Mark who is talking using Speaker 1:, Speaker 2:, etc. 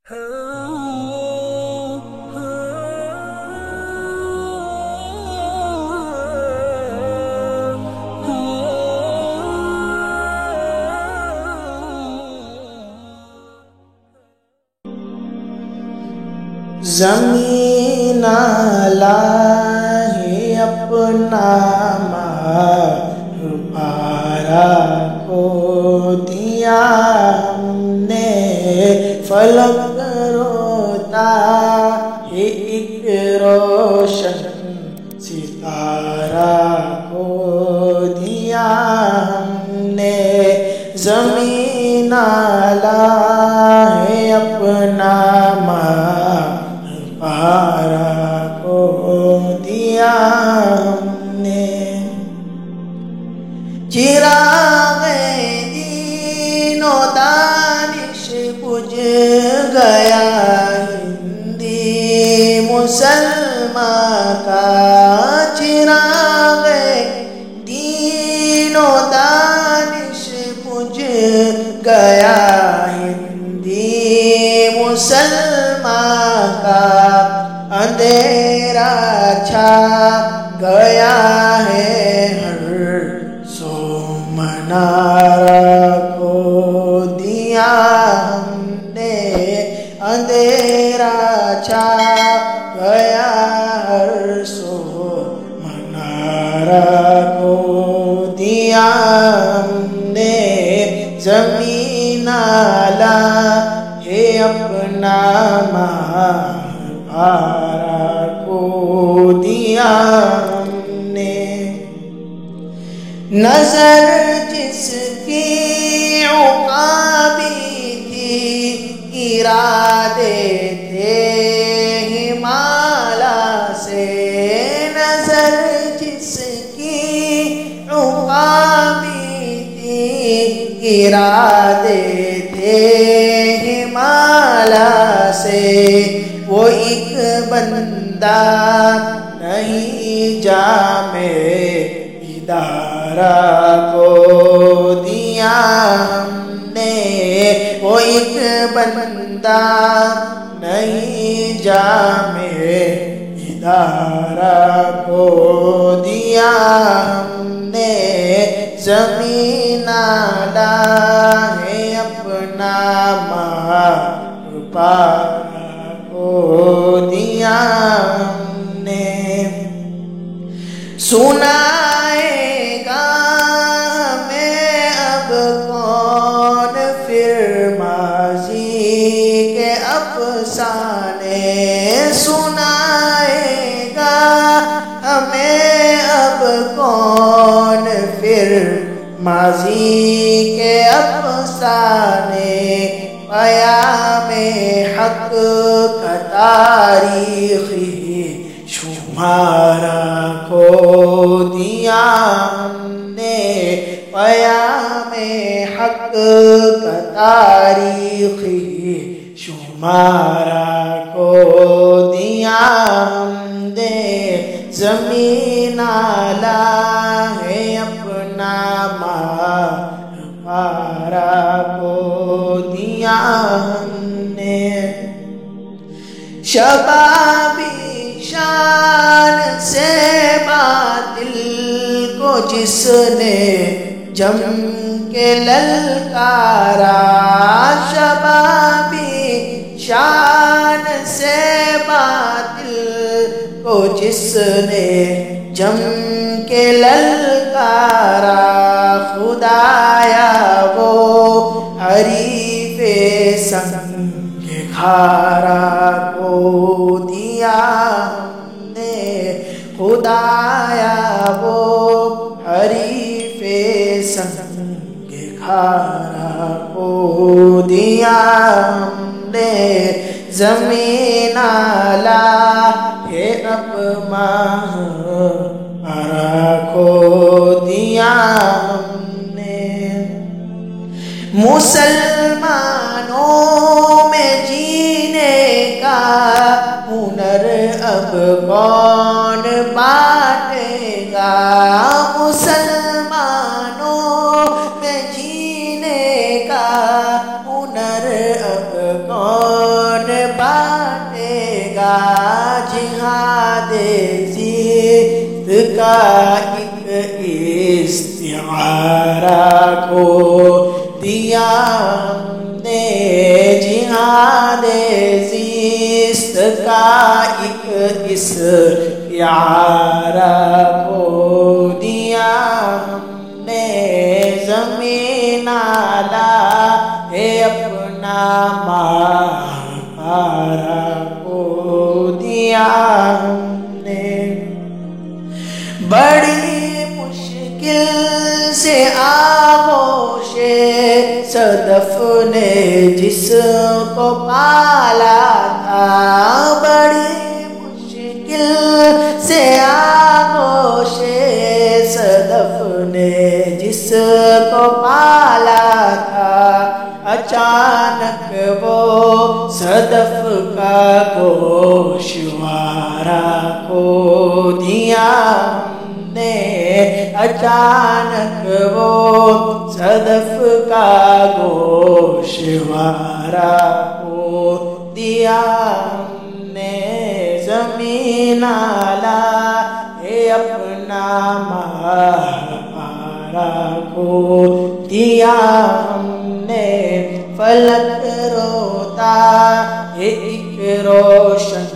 Speaker 1: زمین الہی اپنا مار پارا کو دیا ہم نے، فلک روتا ہے ایک روشن ستارہ کو دیا ہم نے، زمین الہی اپنا مار پارا کو دیا ہم نے، چراغ دین و دانش بجھ گیا ہندی مسلمان کا، چراغ دین و دانش بجھ گیا ہندی مسلمان کا، اندھیرا چھا گیا ہے ہر سو، منارہ کو دیا ہم نے، اندھیرا چھا گیا ہر سو، منارہ کو دیا ہم نے، زمین الہی اپنا مار پارا کو دیا ہم نے، نظر جس کی عقابی تھی ارادے تھے ہمالا سے، نظر جس کی عقابی تھی ارادے تھے ہمالا سے، وہ ایک بندہ نہیں جامع ادارہ کو دیا ہم نے، وہ ایک بندہ نہیں جامع ادارہ کو دیا ہم نے، زمین الہی اپنا مار پارا کو دیا ہم نے، سنائے گا ہمیں اب کون پھر ماضی کے افسانے، سنائے گا ہمیں اب کون پھر ماضی کے افسانے، پیام حق کا تاریخی شمارہ کو دیا ہم نے، پیام حق کا تاریخی شمارہ کو دیا ہم نے، زمین الہی اپنا مار پارا کو دیا ہم نے، شبابی شان سے باطل کو جس نے جم کے للکارا، شبابی شان سے باطل کو جس نے جم کے للکارا، خدایا وہ حریف سنگ کھارا کو دیا ہم نے، خدایا وہ حریف سنگ کھارا کو دیا ہم نے، زمین الہی اپنا پارا کو دیا ہم نے، مسلمانوں میں جینے کا ہنر اب کون بانٹے گا، مسلمانوں میں جینے کا ہنر اب کون کا جہاد زیست کا ایک استعارہ کو دیا ہم نے، جہاد زیست کا ایک استعارہ کو دیا ہم نے، زمین آلہ ہے اپنا مہارا کو دیا ہم نے۔ بڑی مشکل سے آغوش صدف نے جس کو پالا تھا، بڑی مشکل سے آغوش صدف نے جس کو پالا تھا، اچانک وہ صدف کا گوشوارہ کو دیا ہم نے، اچانک وہ صدف کا گوشوارہ کو دیا ہم نے، زمین آلہ ہے اپنا مہارا کو دیا ہم نے، فلک روتا ہے ایک روشن